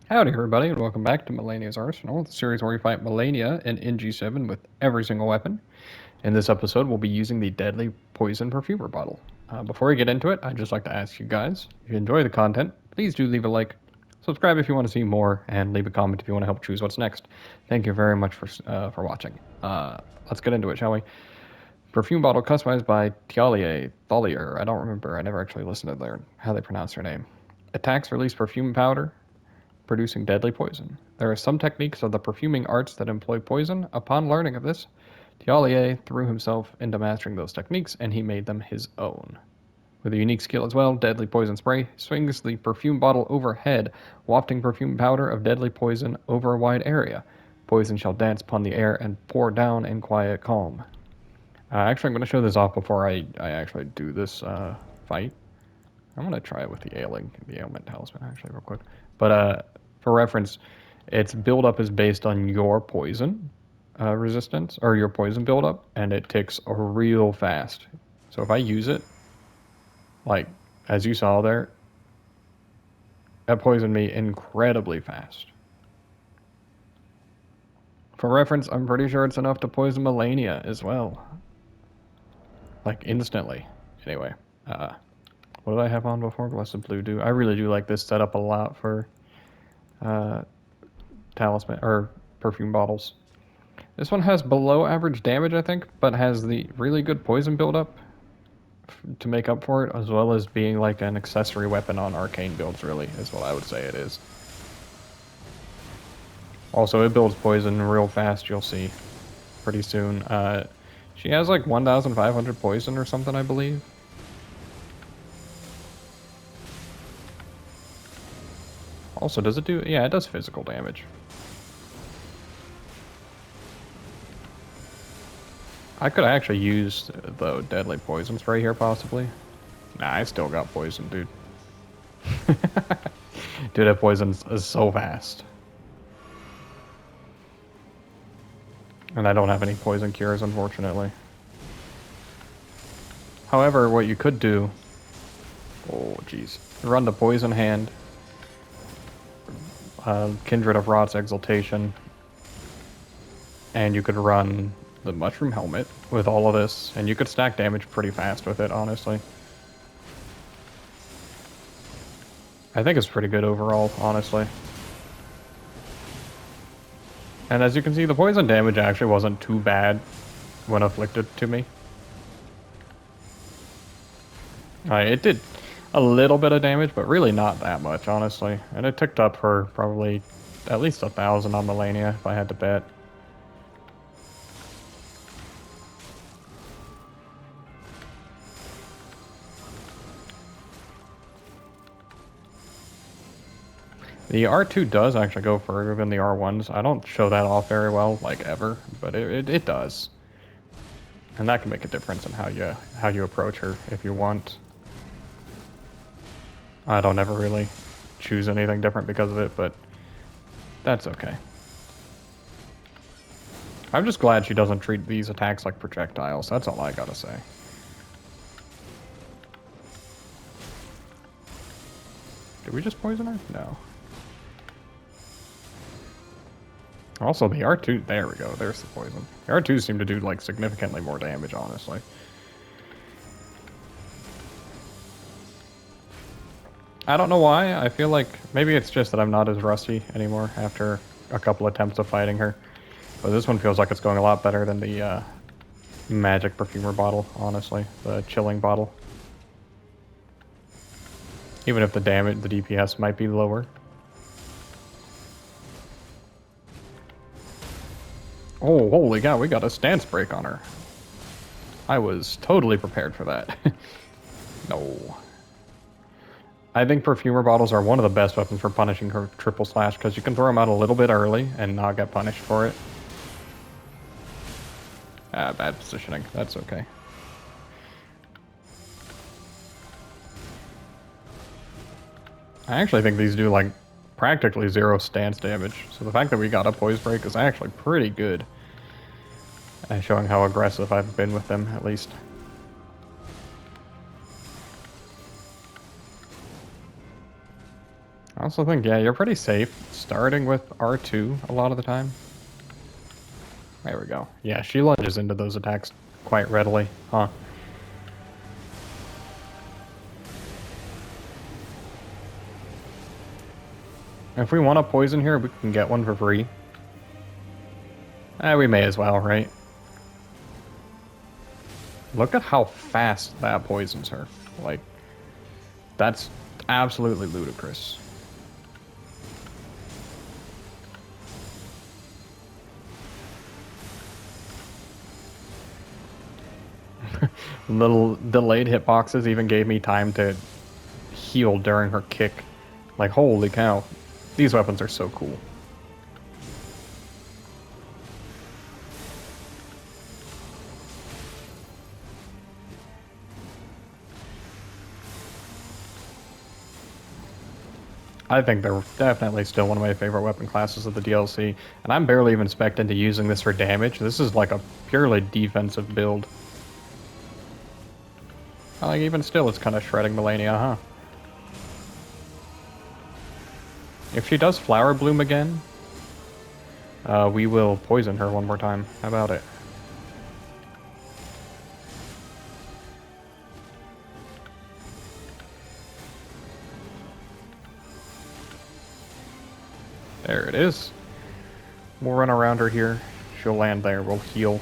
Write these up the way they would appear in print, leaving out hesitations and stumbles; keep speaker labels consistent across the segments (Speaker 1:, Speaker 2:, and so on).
Speaker 1: Howdy everybody and welcome back to Malenia's Arsenal, the series where we fight Malenia and NG7 with every single weapon. In this episode we'll be using the deadly poison perfumer bottle. Before we get into it, I'd just like to ask you guys, if you enjoy the content, please do leave a like, subscribe if you want to see more, and leave a comment if you want to help choose what's next. Thank you very much for watching. Let's get into it, shall we? Perfume bottle customized by Tholier. I don't remember, I never actually listened to how they pronounce their name. Attacks release perfume powder, producing deadly poison. There are some techniques of the perfuming arts that employ poison. Upon learning of this, Thiallier threw himself into mastering those techniques, and he made them his own. With a unique skill as well, Deadly Poison Spray swings the perfume bottle overhead, wafting perfume powder of deadly poison over a wide area. Poison shall dance upon the air and pour down in quiet calm. Actually, I'm going to show this off before I actually do this fight. I'm going to try it with the ailment talisman, actually, real quick. But for reference, its buildup is based on your poison resistance, or your poison buildup, and it ticks real fast. So if I use it, like, as you saw there, that poisoned me incredibly fast. For reference, I'm pretty sure it's enough to poison Malenia as well. Like, instantly. Anyway, what did I have on before? Blessed Blue Dew. I really do like this setup a lot for talisman or perfume bottles. This one has below average damage, I think, but has the really good poison buildup to make up for it, as well as being like an accessory weapon on arcane builds, really, is what I would say it is. Also, it builds poison real fast, you'll see pretty soon. She has like 1,500 poison or something, I believe. Also, does it do... Yeah, it does physical damage. I could actually use the deadly poison spray here, possibly. Nah, I still got poison, dude. Dude, that poison is so fast. And I don't have any poison cures, unfortunately. However, what you could do... Oh, jeez. Run the Poison Hand. Kindred of Rot's Exaltation. And you could run the Mushroom Helmet with all of this. And you could stack damage pretty fast with it, honestly. I think it's pretty good overall, honestly. And as you can see, the poison damage actually wasn't too bad when afflicted to me. It did a little bit of damage, but really not that much, honestly. And it ticked up for probably at least 1,000 on Malenia, if I had to bet. The R2 does actually go further than the R1s. I don't show that off very well, like ever, but it does. And that can make a difference in how you approach her if you want. I don't ever really choose anything different because of it, but that's okay. I'm just glad she doesn't treat these attacks like projectiles. That's all I gotta say. Did we just poison her? No. Also, the R2... There we go. There's the poison. The R2s seem to do, like, significantly more damage, honestly. I don't know why. I feel like maybe it's just that I'm not as rusty anymore after a couple attempts of fighting her. But this one feels like it's going a lot better than the magic perfumer bottle, honestly. The chilling bottle. Even if the damage, the DPS might be lower. Oh, holy cow, we got a stance break on her. I was totally prepared for that. No. I think perfumer bottles are one of the best weapons for punishing her triple slash, because you can throw them out a little bit early and not get punished for it. Bad positioning. That's okay. I actually think these do, like, practically zero stance damage. So the fact that we got a poise break is actually pretty good. Showing how aggressive I've been with them, at least. also think, yeah, you're pretty safe starting with R2 a lot of the time. There we go. Yeah, she lunges into those attacks quite readily, huh? If we want to poison here, we can get one for free. We may as well, right? Look at how fast that poisons her. Like, that's absolutely ludicrous. Little delayed hitboxes even gave me time to heal during her kick. Like, holy cow. These weapons are so cool. I think they're definitely still one of my favorite weapon classes of the DLC, and I'm barely even spec'd into using this for damage. This is like a purely defensive build. Like, even still, it's kind of shredding Malenia, huh? If she does Flower Bloom again, we will poison her one more time. How about it? There it is. We'll run around her here. She'll land there. We'll heal.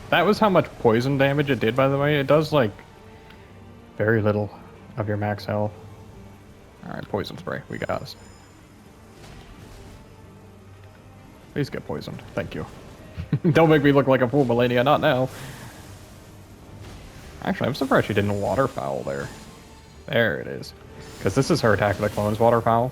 Speaker 1: That was how much poison damage it did, by the way. It does, like, very little of your max health. Alright, poison spray. We got this. Please get poisoned. Thank you. Don't make me look like a fool, Malenia. Not now. Actually, I'm surprised she didn't waterfowl there. There it is. Because this is her Attack of the Clones waterfowl.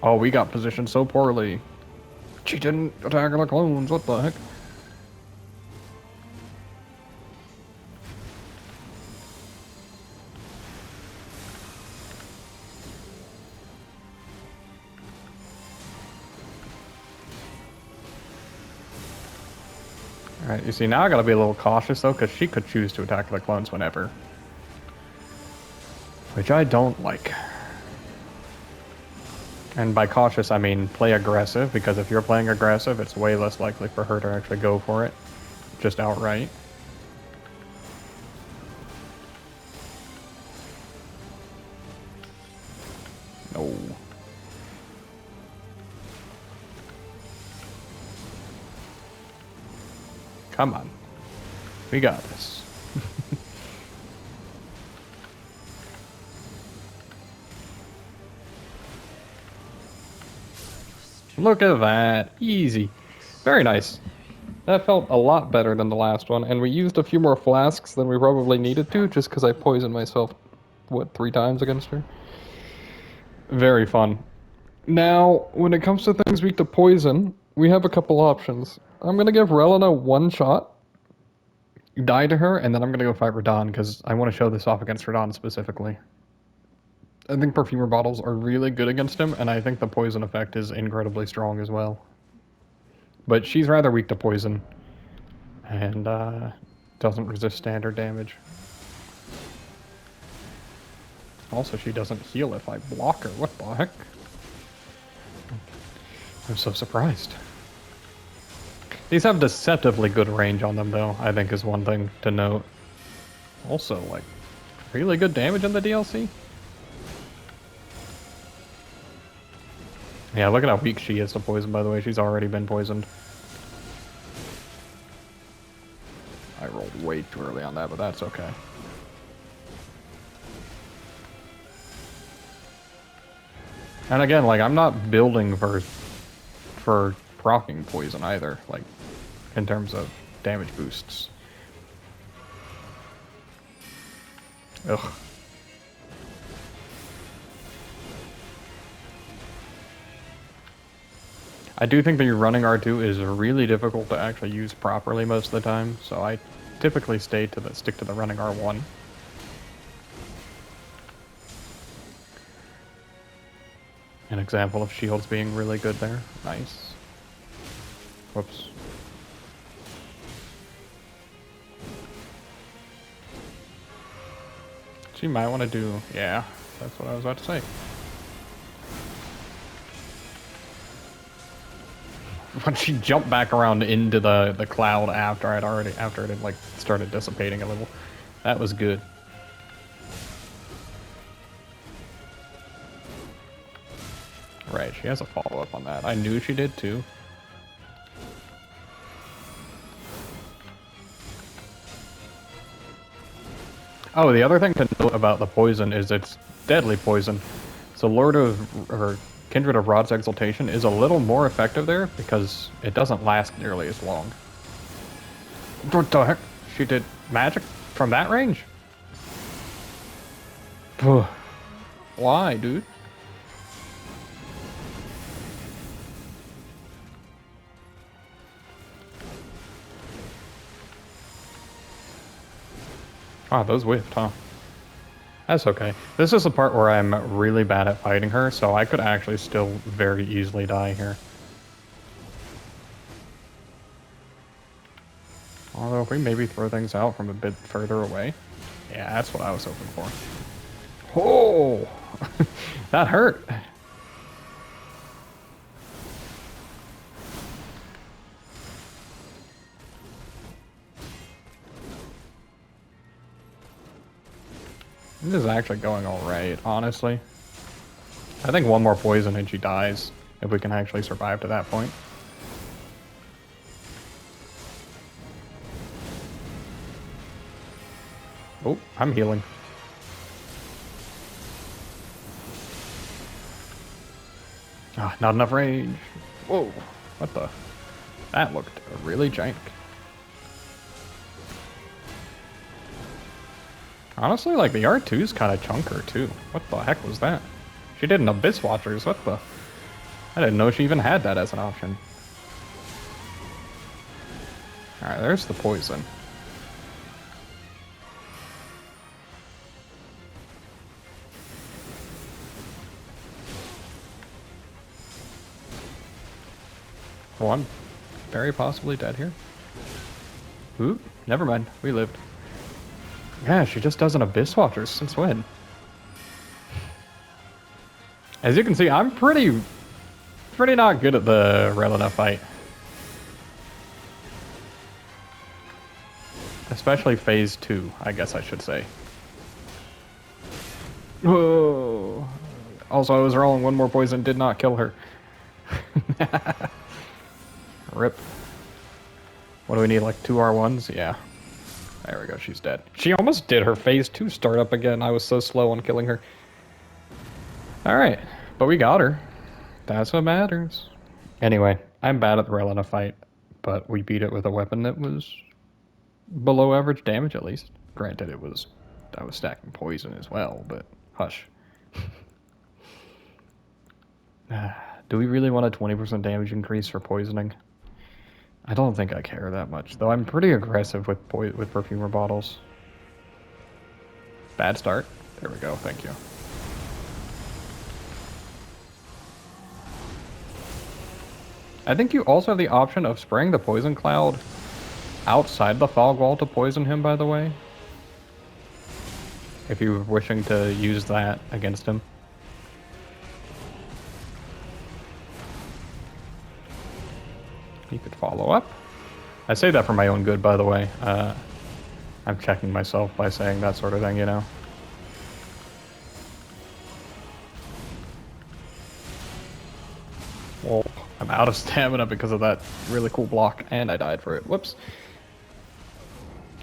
Speaker 1: Oh, we got positioned so poorly. She didn't Attack of the Clones. What the heck? Alright, you see, now I gotta be a little cautious, though, because she could choose to attack the clones whenever. Which I don't like. And by cautious, I mean play aggressive, because if you're playing aggressive, it's way less likely for her to actually go for it. Just outright. No. Come on. We got this. Look at that. Easy. Very nice. That felt a lot better than the last one, and we used a few more flasks than we probably needed to, just because I poisoned myself, what, 3 times against her? Very fun. Now, when it comes to things weak to poison, we have a couple options. I'm gonna give Relina one shot, die to her, and then I'm gonna go fight Radahn, because I want to show this off against Radahn specifically. I think Perfumer bottles are really good against him, and I think the poison effect is incredibly strong as well. But she's rather weak to poison, and doesn't resist standard damage. Also, she doesn't heal if I block her. What the heck? I'm so surprised. These have deceptively good range on them, though, I think is one thing to note. Also, like, really good damage in the DLC? Yeah, look at how weak she is to poison, by the way. She's already been poisoned. I rolled way too early on that, but that's okay. And again, like, I'm not building for proccing poison either, like, in terms of damage boosts. Ugh. I do think that your running R2 is really difficult to actually use properly most of the time, so I typically stick to the running R1. An example of shields being really good there. Nice. Whoops. She might want to do... yeah. That's what I was about to say. When she jumped back around into the cloud after it had like started dissipating a little. That was good. Right, she has a follow-up on that. I knew she did too. Oh, the other thing to note about the poison is it's deadly poison. So Kindred of Rod's Exaltation is a little more effective there because it doesn't last nearly as long. What the heck? She did magic from that range? Why, dude? Ah, those whiffed, huh? That's okay. This is the part where I'm really bad at fighting her, so I could actually still very easily die here. Although if we maybe throw things out from a bit further away. Yeah, that's what I was hoping for. Oh! That hurt! This is actually going alright, honestly. I think one more poison and she dies, if we can actually survive to that point. Oh, I'm healing. Ah, not enough range. Whoa, what the? That looked really jank. Honestly, like, the R2's kind of chunker, too. What the heck was that? She did an Abyss Watchers, what the? I didn't know she even had that as an option. Alright, there's the poison. One. Very possibly dead here. Oop, never mind. We lived. Yeah, she just does an Abyss Watchers. Since when? As you can see, I'm pretty not good at the Relina fight. Especially phase 2, I guess I should say. Whoa. Also, I was rolling one more poison, did not kill her. Rip. What do we need, like 2 R1s? Yeah. There we go, she's dead. She almost did her phase 2 start up again. I was so slow on killing her. Alright, but we got her. That's what matters. Anyway, I'm bad at the Relina fight, but we beat it with a weapon that was below average damage at least. Granted, I was stacking poison as well, but hush. Do we really want a 20% damage increase for poisoning? I don't think I care that much, though I'm pretty aggressive with perfumer bottles. Bad start. There we go, thank you. I think you also have the option of spraying the poison cloud outside the fog wall to poison him, by the way. If you're wishing to use that against him. You could follow up. I say that for my own good, by the way. I'm checking myself by saying that sort of thing, you know. Whoa, I'm out of stamina because of that really cool block, and I died for it. Whoops.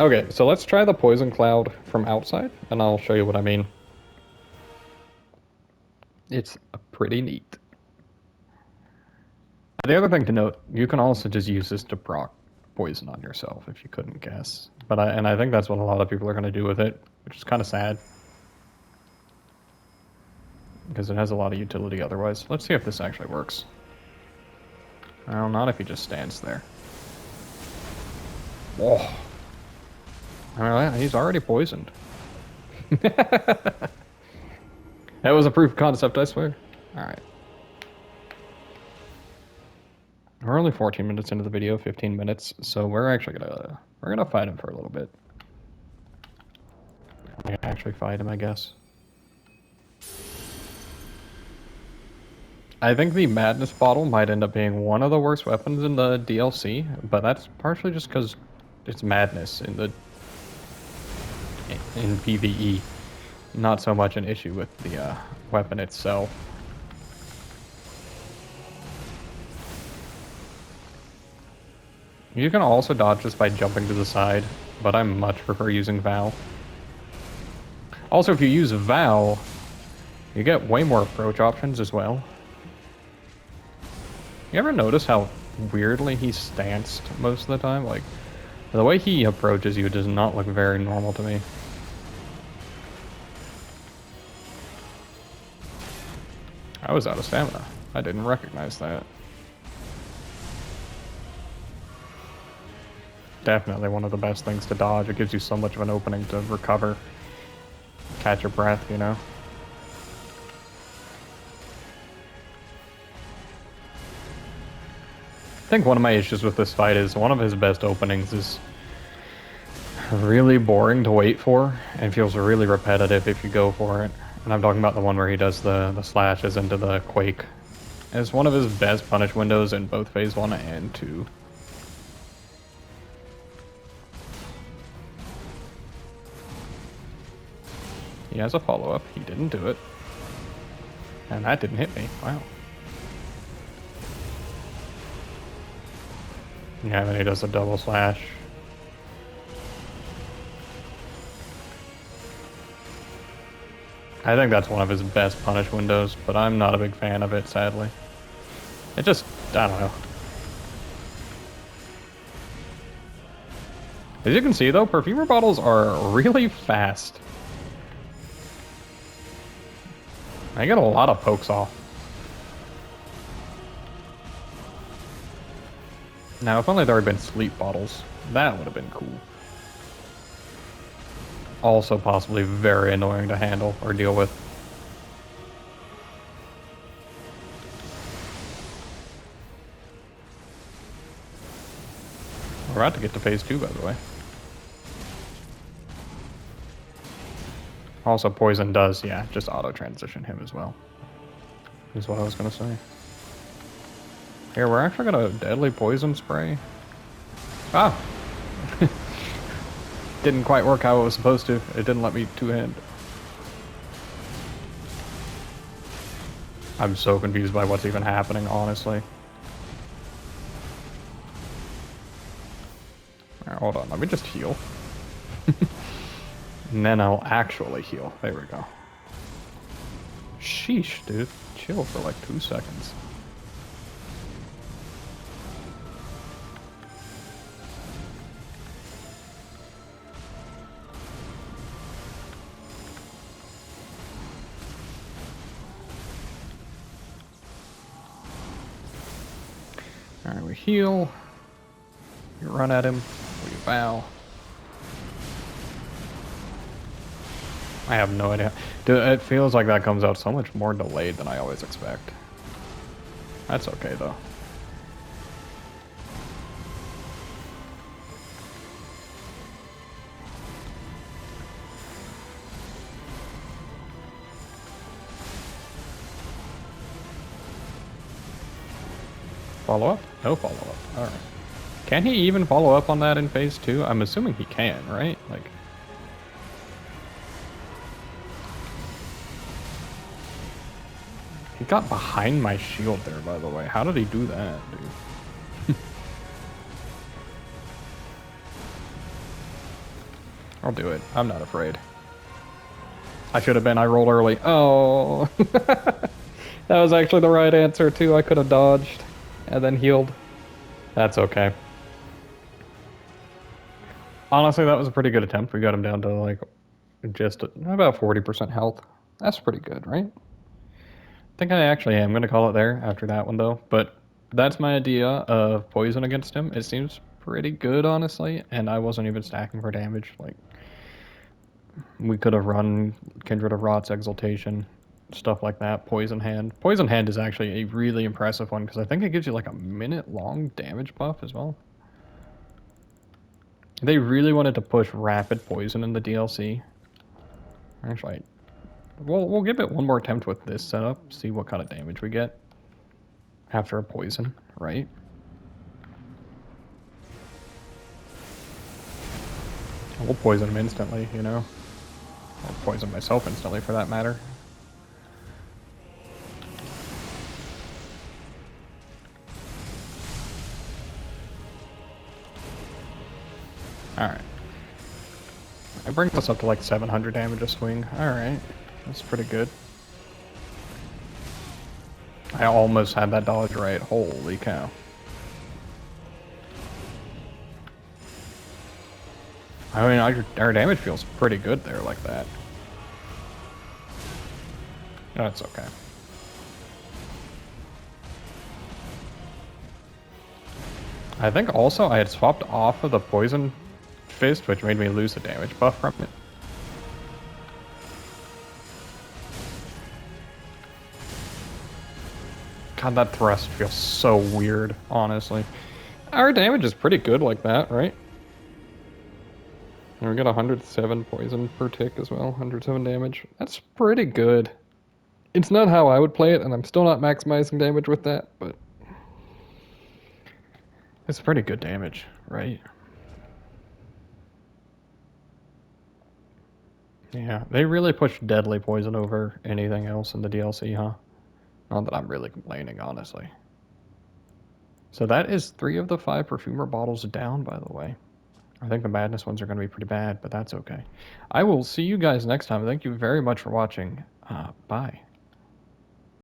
Speaker 1: Okay, so let's try the poison cloud from outside, and I'll show you what I mean. It's pretty neat. The other thing to note, you can also just use this to proc poison on yourself, if you couldn't guess. I think that's what a lot of people are going to do with it, which is kind of sad. Because it has a lot of utility otherwise. Let's see if this actually works. Well, not if he just stands there. Whoa. Alright, he's already poisoned. That was a proof of concept, I swear. Alright. We're only 14 minutes into the video, 15 minutes, so we're actually gonna fight him for a little bit. We're gonna actually fight him, I guess. I think the Madness Bottle might end up being one of the worst weapons in the DLC, but that's partially just because it's madness in PvE. Not so much an issue with the weapon itself. You can also dodge just by jumping to the side, but I much prefer using Val. Also, if you use Val, you get way more approach options as well. You ever notice how weirdly he's stanced most of the time? Like, the way he approaches you does not look very normal to me. I was out of stamina. I didn't recognize that. Definitely one of the best things to dodge. It gives you so much of an opening to recover. Catch your breath, you know? I think one of my issues with this fight is one of his best openings is really boring to wait for and feels really repetitive if you go for it. And I'm talking about the one where he does the slashes into the Quake. It's one of his best punish windows in both Phase 1 and 2. He has a follow-up. He didn't do it. And that didn't hit me. Wow. Yeah, then he does a double slash. I think that's one of his best punish windows, but I'm not a big fan of it, sadly. It just, I don't know. As you can see though, Perfumer bottles are really fast. I get a lot of pokes off. Now, if only there had been sleep bottles, that would have been cool. Also possibly very annoying to handle or deal with. We're about to get to phase 2, by the way. Also, poison does, yeah, just auto-transition him as well. Is what I was gonna say. Here, we're actually gonna deadly poison spray. Ah! Didn't quite work how it was supposed to. It didn't let me two-hand. I'm so confused by what's even happening, honestly. Alright, hold on, let me just heal. And then I'll actually heal. There we go. Sheesh, dude. Chill for like 2 seconds. Alright, we heal. We run at him. We bow. I have no idea. Dude, it feels like that comes out so much more delayed than I always expect. That's okay, though. Follow up? No follow up. Alright. Can he even follow up on that in phase 2? I'm assuming he can, right? Like... He got behind my shield there, by the way. How did he do that, dude? I'll do it. I'm not afraid. I should have been. I rolled early. Oh. That was actually the right answer, too. I could have dodged and then healed. That's okay. Honestly, that was a pretty good attempt. We got him down to, like, just about 40% health. That's pretty good, right? I think I actually am going to call it there after that one, though. But that's my idea of poison against him. It seems pretty good, honestly. And I wasn't even stacking for damage. Like, we could have run Kindred of Rot's Exaltation, stuff like that. Poison Hand. Poison Hand is actually a really impressive one because I think it gives you like a minute-long damage buff as well. They really wanted to push rapid poison in the DLC. Actually, we'll give it one more attempt with this setup, see what kind of damage we get. after a poison, right? We'll poison him instantly, you know? Or poison myself instantly, for that matter. Alright. It brings us up to like 700 damage a swing. Alright. That's pretty good. I almost had that dodge right. Holy cow. I mean, our damage feels pretty good there like that. That's okay. I think also I had swapped off of the poison fist, which made me lose the damage buff from it. God, that thrust feels so weird, honestly. Our damage is pretty good like that, right? And we got 107 poison per tick as well, 107 damage. That's pretty good. It's not how I would play it, and I'm still not maximizing damage with that, but it's pretty good damage, right? Yeah, they really pushed deadly poison over anything else in the DLC, huh? Not that I'm really complaining, honestly. So that is 3 of the 5 perfumer bottles down, by the way. I think the madness ones are going to be pretty bad, but that's okay. I will see you guys next time. Thank you very much for watching. Bye.